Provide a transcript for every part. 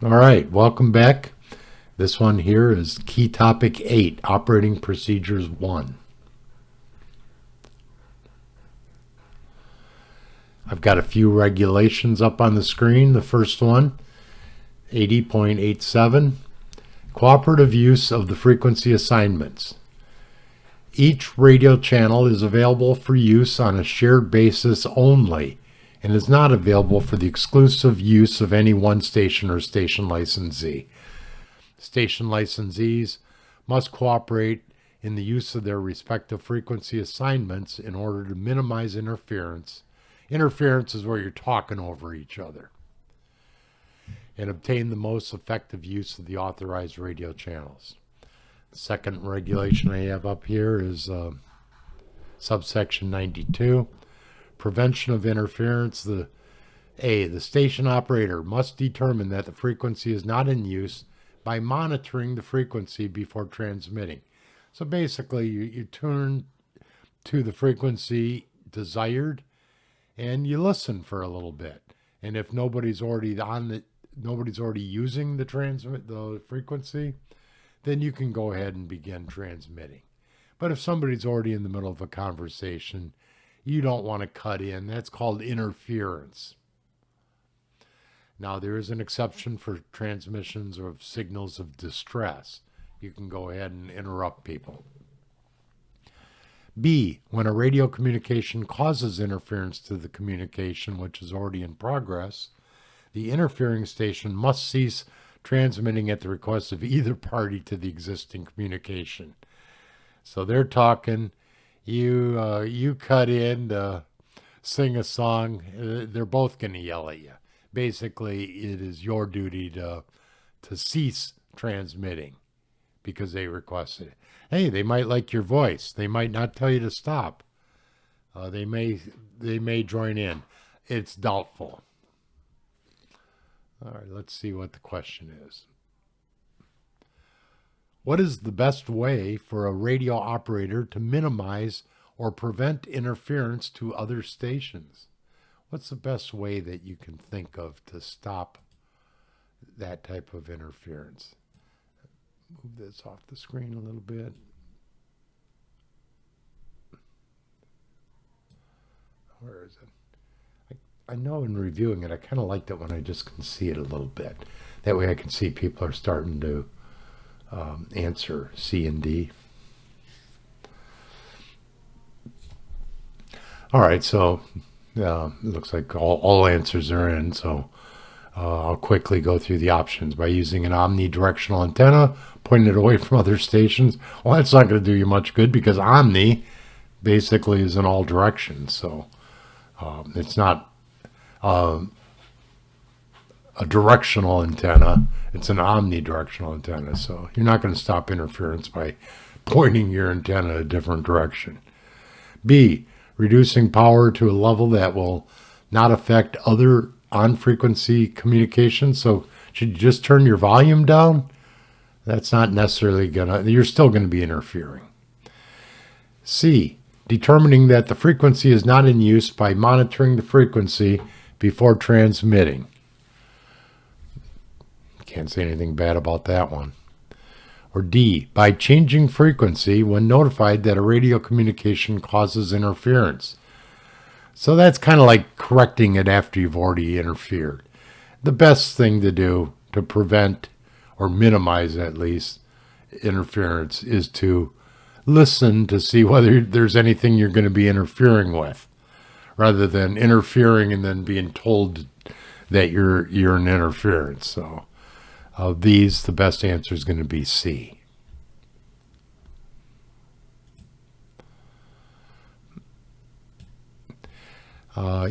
All right, welcome back. This one here is Key Topic 8, Operating Procedures 1. I've got a few regulations up on the screen. The first one, 80.87, Cooperative Use of the Frequency Assignments. Each radio channel is available for use on a shared basis only and is not available for the exclusive use of any one station or station licensee. Station licensees must cooperate in the use of their respective frequency assignments in order to minimize interference. Interference is where you're talking over each other, and obtain the most effective use of the authorized radio channels. The second regulation I have up here is subsection 92. Prevention of interference. The station operator must determine that the frequency is not in use by monitoring the frequency before transmitting. So basically, you tune to the frequency desired, and you listen for a little bit. And if nobody's already using the frequency, then you can go ahead and begin transmitting. But if somebody's already in the middle of a conversation, you don't want to cut in. That's called interference. Now, there is an exception for transmissions of signals of distress. You can go ahead and interrupt people. B, when a radio communication causes interference to the communication which is already in progress, the interfering station must cease transmitting at the request of either party to the existing communication. So they're talking, you cut in to sing a song, they're both going to yell at you. Basically, it is your duty to cease transmitting because they requested it. Hey, they might like your voice. They might not tell you to stop. They may join in. It's doubtful. All right, let's see what the question is. What is the best way for a radio operator to minimize or prevent interference to other stations? What's the best way that you can think of to stop that type of interference? Move this off the screen a little bit. Where is it? I know in reviewing it, I kind of liked it when I just can see it a little bit. That way I can see people are starting to answer C and D. All right, so it looks like all answers are in, so I'll quickly go through the options. By using an omnidirectional antenna, pointing it away from other stations, well, that's not going to do you much good because omni basically is in all directions. So it's not a directional antenna, it's an omnidirectional antenna. So you're not going to stop interference by pointing your antenna a different direction. B, reducing power to a level that will not affect other on-frequency communication. So should you just turn your volume down? That's not necessarily you're still going to be interfering. C, determining that the frequency is not in use by monitoring the frequency before transmitting. Can't say anything bad about that one. Or D, by changing frequency when notified that a radio communication causes interference. So that's kind of like correcting it after you've already interfered. The best thing to do to prevent or minimize at least interference is to listen to see whether there's anything you're going to be interfering with, rather than interfering and then being told that you're an interference. So of these, the best answer is going to be C.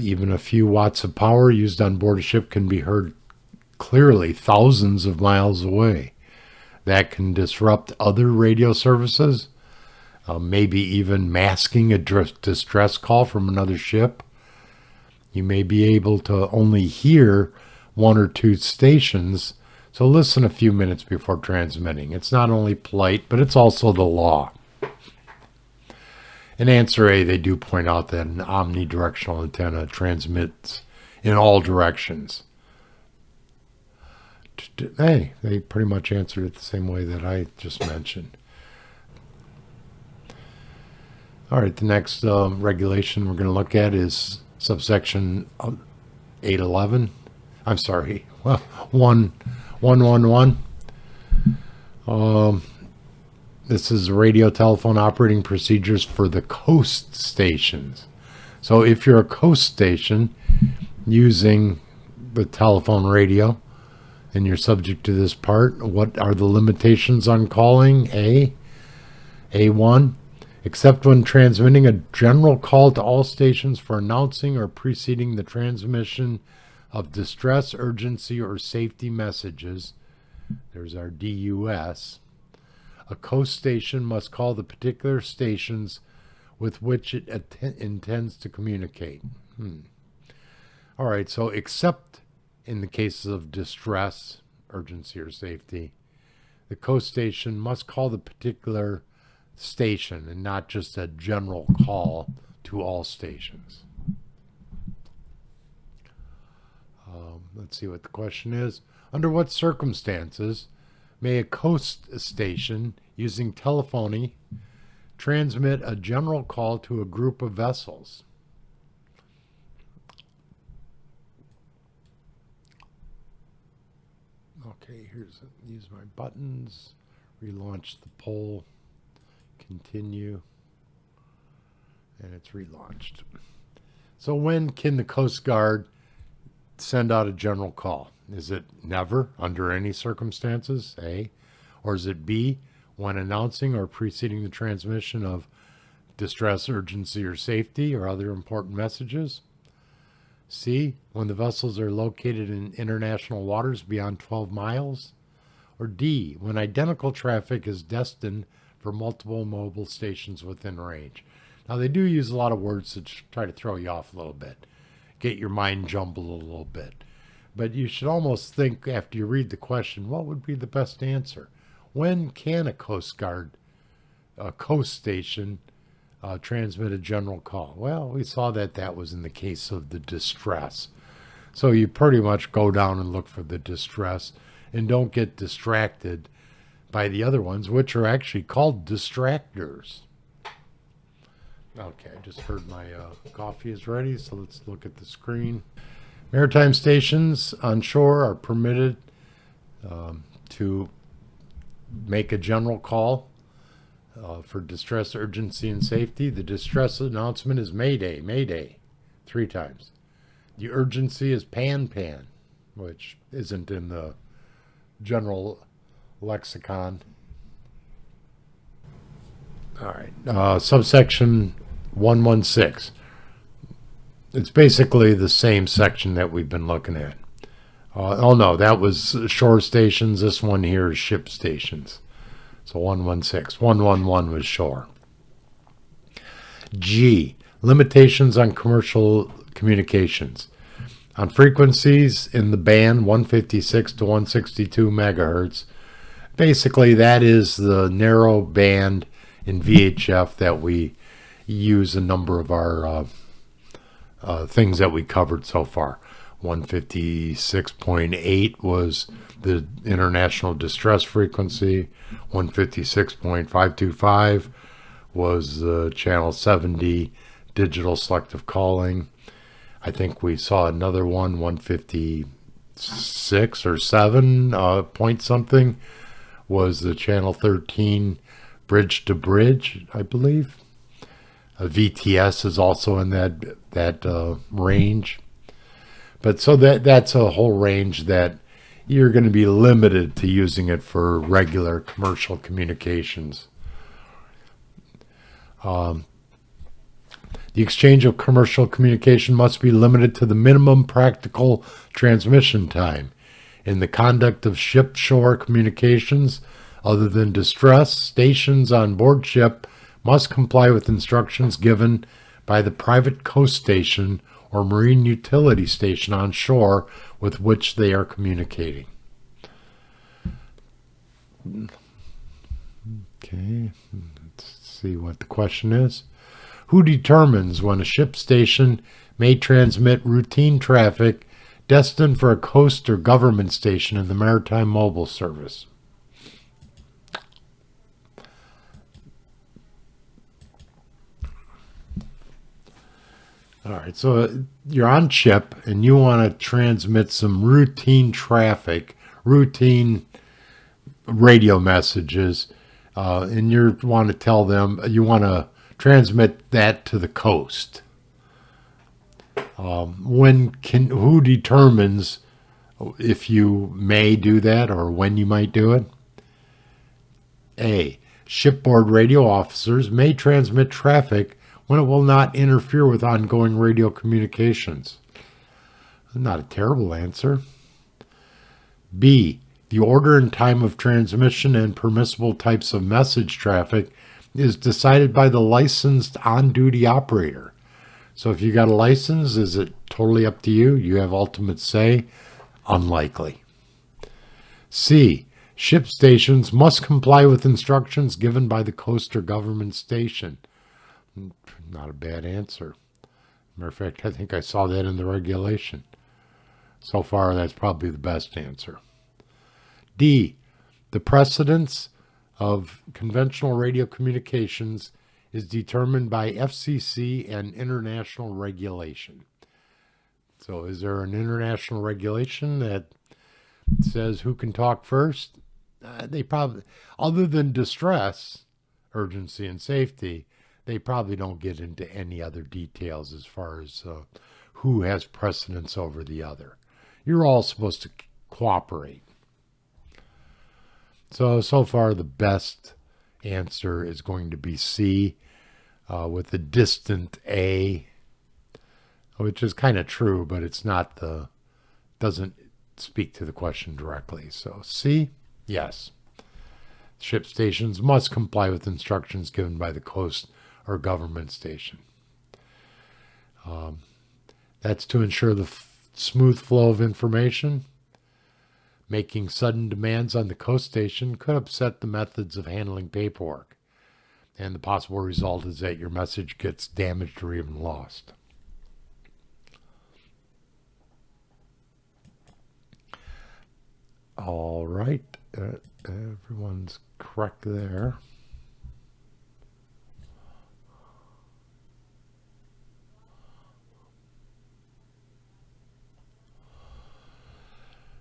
Even a few watts of power used on board a ship can be heard clearly thousands of miles away. That can disrupt other radio services, maybe even masking a distress call from another ship. You may be able to only hear one or two stations, so listen a few minutes before transmitting. It's not only polite, but it's also the law. In answer A, they do point out that an omnidirectional antenna transmits in all directions. Hey, they pretty much answered it the same way that I just mentioned. All right, the next regulation we're going to look at is subsection 811. I'm sorry, well, 1111. This is radio telephone operating procedures for the coast stations. So if you're a coast station using the telephone radio and you're subject to this part, what are the limitations on calling? A1, except when transmitting a general call to all stations for announcing or preceding the transmission of distress, urgency, or safety messages. There's our DUS. A coast station must call the particular stations with which it intends to communicate. All right, so except in the cases of distress, urgency, or safety, the coast station must call the particular station and not just a general call to all stations. Let's see what the question is. Under what circumstances may a coast station using telephony transmit a general call to a group of vessels? Okay, use my buttons, relaunch the poll, continue, and it's relaunched. So when can the Coast Guard send out a general call? Is it never, under any circumstances, A? Or is it B, when announcing or preceding the transmission of distress, urgency, or safety, or other important messages? C, when the vessels are located in international waters beyond 12 miles? Or D, when identical traffic is destined for multiple mobile stations within range? Now, they do use a lot of words to try to throw you off a little bit, get your mind jumbled a little bit. But you should almost think, after you read the question, what would be the best answer? When can a Coast Guard, a coast station, transmit a general call? Well, we saw that was in the case of the distress. So you pretty much go down and look for the distress and don't get distracted by the other ones, which are actually called distractors. Okay, I just heard my coffee is ready, so let's look at the screen. Maritime stations on shore are permitted to make a general call for distress, urgency, and safety. The distress announcement is Mayday, Mayday, 3 times. The urgency is Pan Pan, which isn't in the general lexicon. All right, subsection 116. It's basically the same section that we've been looking at. Oh no, that was shore stations. This one here is ship stations. So 116. 111 was shore. G, limitations on commercial communications. On frequencies in the band 156 to 162 megahertz, basically that is the narrow band in VHF that we use a number of our things that we covered so far. 156.8 was the international distress frequency. 156.525 was the channel 70 digital selective calling. I think we saw another one, 156 or 7 point something, was the channel 13 bridge to bridge, I believe. VTS is also in that range. But so that's a whole range that you're going to be limited to using it for regular commercial communications. The exchange of commercial communication must be limited to the minimum practical transmission time. In the conduct of ship-shore communications, other than distress, stations on board ship must comply with instructions given by the private coast station or marine utility station on shore with which they are communicating. Okay, let's see what the question is. Who determines when a ship station may transmit routine traffic destined for a coast or government station in the Maritime Mobile Service. All right, so you're on ship and you want to transmit some routine traffic, routine radio messages, and you want to tell them, you want to transmit that to the coast. Who determines if you may do that or when you might do it? A. Shipboard radio officers may transmit traffic when it will not interfere with ongoing radio communications. Not a terrible answer. B. The order and time of transmission and permissible types of message traffic is decided by the licensed on-duty operator. So if you got a license, is it totally up to you? You have ultimate say? Unlikely. C. Ship stations must comply with instructions given by the coast or government station. Not a bad answer. Matter of fact, I think I saw that in the regulation. So far, that's probably the best answer. D. The precedence of conventional radio communications is determined by FCC and international regulation. So is there an international regulation that says who can talk first? They probably, other than distress, urgency, and safety, they probably don't get into any other details as far as who has precedence over the other. You're all supposed to cooperate. So far the best answer is going to be C, with the distant A, which is kind of true, but it's not doesn't speak to the question directly. So C, yes. Ship stations must comply with instructions given by the coast or government station. That's to ensure the smooth flow of information. Making sudden demands on the coast station could upset the methods of handling paperwork, and the possible result is that your message gets damaged or even lost. All right, everyone's correct there.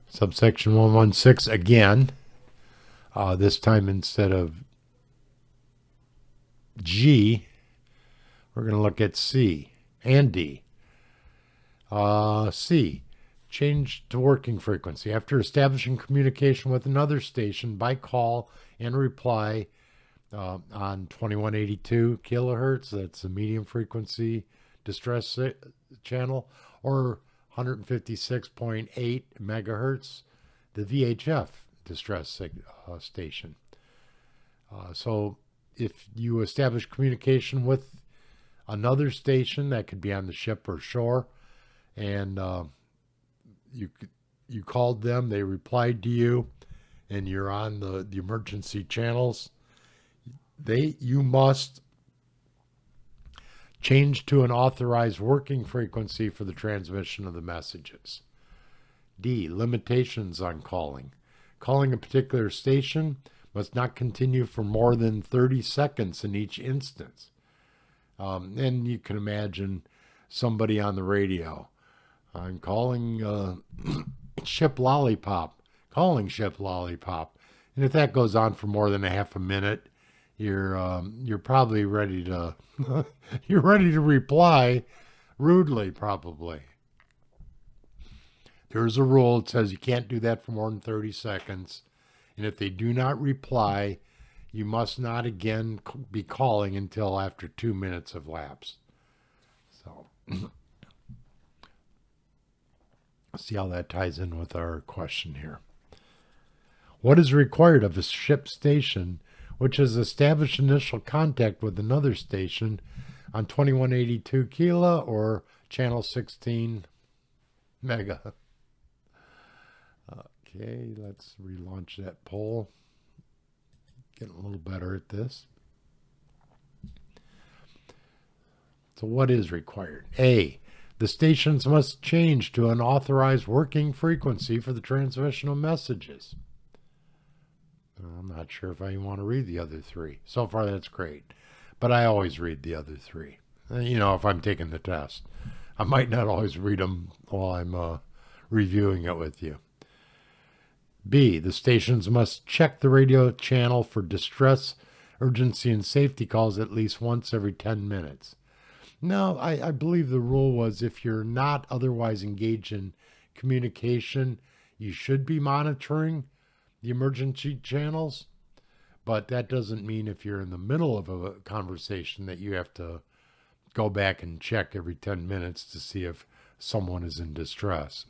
Subsection 116 again, this time instead of G, we're going to look at C and D. C, change to working frequency. After establishing communication with another station by call and reply on 2182 kilohertz, that's the medium frequency distress channel, or 156.8 megahertz, the VHF distress station. So if you establish communication with another station, that could be on the ship or shore, and you called them, they replied to you, and you're on the emergency channels, you must change to an authorized working frequency for the transmission of the messages. D. Limitations on calling. Calling a particular station must not continue for more than 30 seconds in each instance. And you can imagine somebody on the radio. I'm calling Ship Lollipop. Calling Ship Lollipop. And if that goes on for more than a half a minute, you're probably ready to you're ready to reply rudely, probably. There's a rule that says you can't do that for more than 30 seconds, and if they do not reply, you must not again be calling until after 2 minutes have lapsed. So see how that ties in with our question here. What is required of a ship station which has established initial contact with another station on 2182 kilo or channel 16 mega? Okay, let's relaunch that poll. Getting a little better at this. So what is required? A, The stations must change to an authorized working frequency for the transmission of messages. I'm not sure if I want to read the other three. So far, that's great. But I always read the other three. If I'm taking the test, I might not always read them while I'm reviewing it with you. B, the stations must check the radio channel for distress, urgency, and safety calls at least once every 10 minutes. No, I believe the rule was if you're not otherwise engaged in communication, you should be monitoring the emergency channels. But that doesn't mean if you're in the middle of a conversation that you have to go back and check every 10 minutes to see if someone is in distress.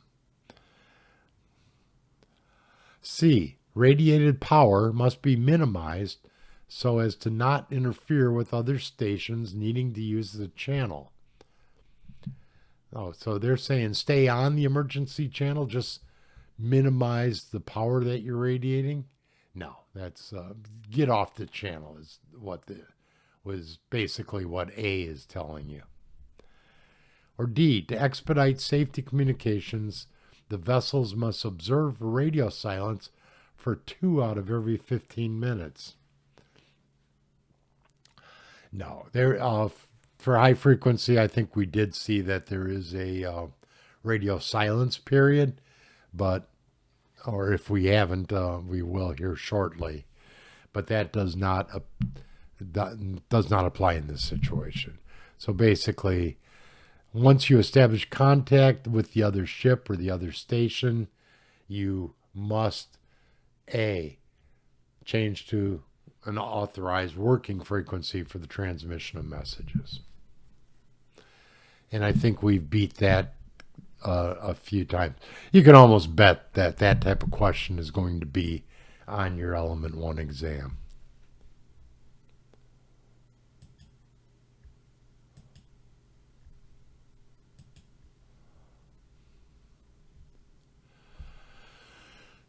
C, radiated power must be minimized so as to not interfere with other stations needing to use the channel. Oh, so they're saying stay on the emergency channel, just minimize the power that you're radiating? No, that's get off the channel is was basically what A is telling you. Or D, to expedite safety communications, the vessels must observe radio silence for 2 out of every 15 minutes. No, for high frequency, I think we did see that there is a radio silence period, or if we haven't, we will here shortly. But that does not apply in this situation. So basically, once you establish contact with the other ship or the other station, you must A, change to an authorized working frequency for the transmission of messages. And I think we've beat that a few times. You can almost bet that that type of question is going to be on your Element 1 exam.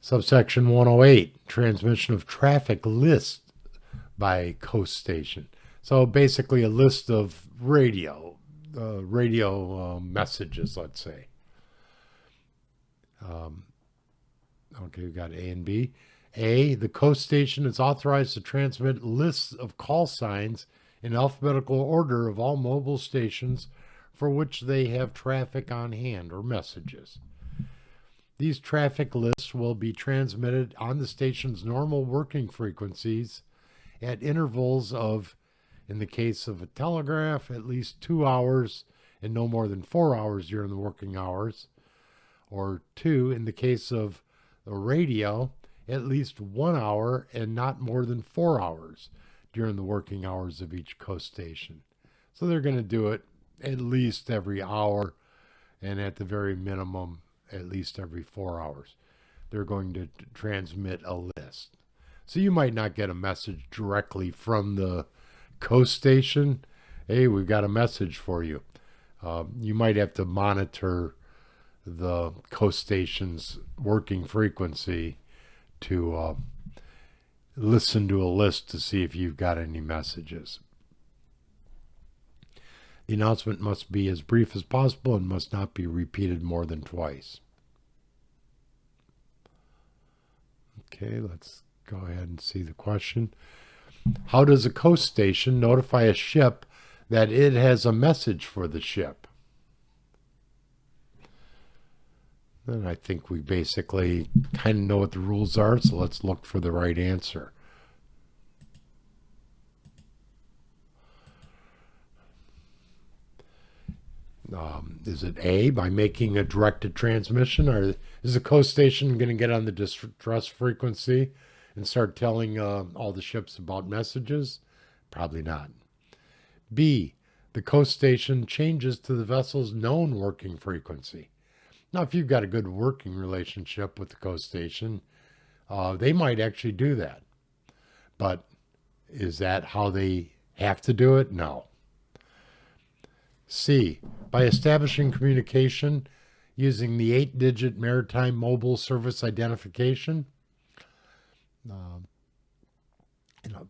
Subsection 108, transmission of traffic list by coast station. So basically a list of radio messages, let's say. Okay, we've got A and B. A, the coast station is authorized to transmit lists of call signs in alphabetical order of all mobile stations for which they have traffic on hand or messages. These traffic lists will be transmitted on the station's normal working frequencies at intervals of, in the case of a telegraph, at least 2 hours and no more than 4 hours during the working hours, or 2, in the case of the radio, at least 1 hour and not more than 4 hours during the working hours of each coast station. So they're going to do it at least every hour, and at the very minimum, at least every 4 hours. They're going to transmit a list. So you might not get a message directly from the coast station. Hey, we've got a message for you. You might have to monitor the coast station's working frequency to listen to a list to see if you've got any messages. The announcement must be as brief as possible and must not be repeated more than twice. Okay, let's go ahead and see the question. How does a coast station notify a ship that it has a message for the ship? And I think we basically kind of know what the rules are, so let's look for the right answer. Is it A, by making a directed transmission, or is the coast station going to get on the distress frequency and start telling all the ships about messages? Probably not. B, the coast station changes to the vessel's known working frequency. Now, if you've got a good working relationship with the coast station, they might actually do that. But is that how they have to do it? No. C, by establishing communication using the 8-digit Maritime Mobile Service Identification.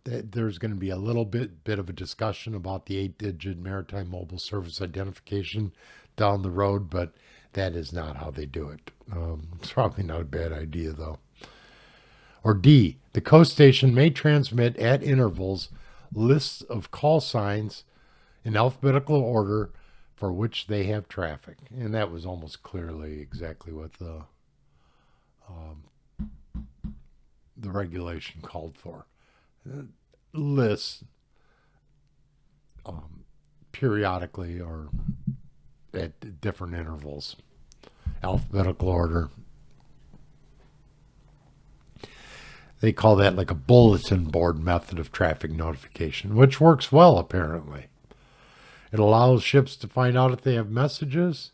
There's going to be a little bit of a discussion about the 8-digit Maritime Mobile Service Identification down the road, but that is not how they do it. It's probably not a bad idea, though. Or D, the coast station may transmit at intervals lists of call signs in alphabetical order for which they have traffic. And that was almost clearly exactly what the regulation called for. Lists periodically or at different intervals, alphabetical order. They call that like a bulletin board method of traffic notification, which works well, apparently. It allows ships to find out if they have messages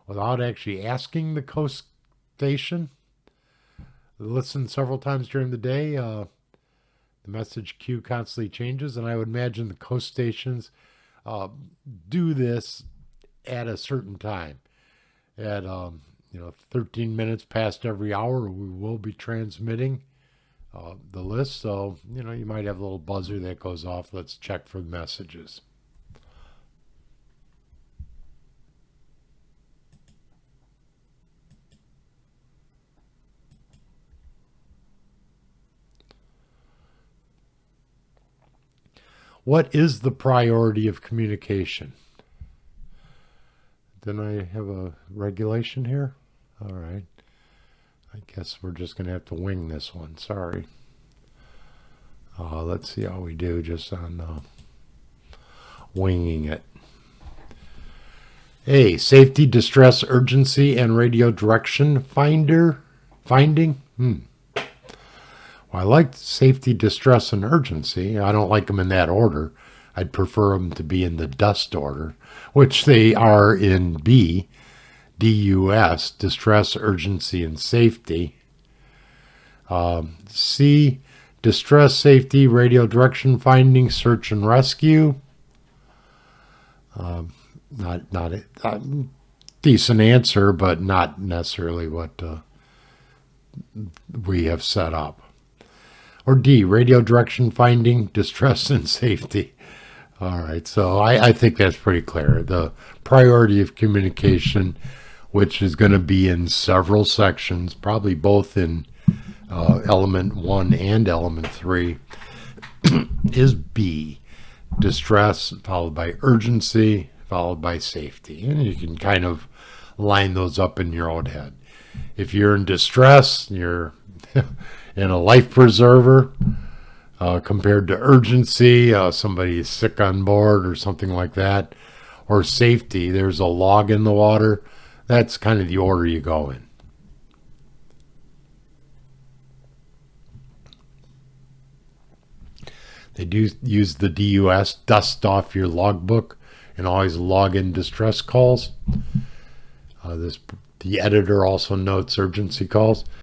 without actually asking the coast station. Listen several times during the day. The message queue constantly changes, and I would imagine the coast stations do this at a certain time. At 13 minutes past every hour, we will be transmitting the list. So, you might have a little buzzer that goes off. Let's check for the messages. What is the priority of communication? Didn't I have a regulation here? All right. I guess we're just going to have to wing this one. Sorry. Let's see how we do just on winging it. A, safety, distress, urgency, and radio direction finding. Well, I like safety, distress, and urgency. I don't like them in that order. I'd prefer them to be in the dust order, which they are in B, DUS, distress, urgency, and safety. C, distress, safety, radio direction finding, search and rescue. Not a decent answer, but not necessarily what we have set up. Or D, radio direction finding, distress, and safety. All right, so I think that's pretty clear. The priority of communication, which is going to be in several sections, probably both in element 1 and element 3, is B, distress, followed by urgency, followed by safety. And you can kind of line those up in your own head. If you're in distress, you're in a life preserver, compared to urgency, somebody is sick on board or something like that, or safety, there's a log in the water. That's kind of the order you go in. They do use the DUS, dust off your logbook, and always log in distress calls. The editor also notes urgency calls.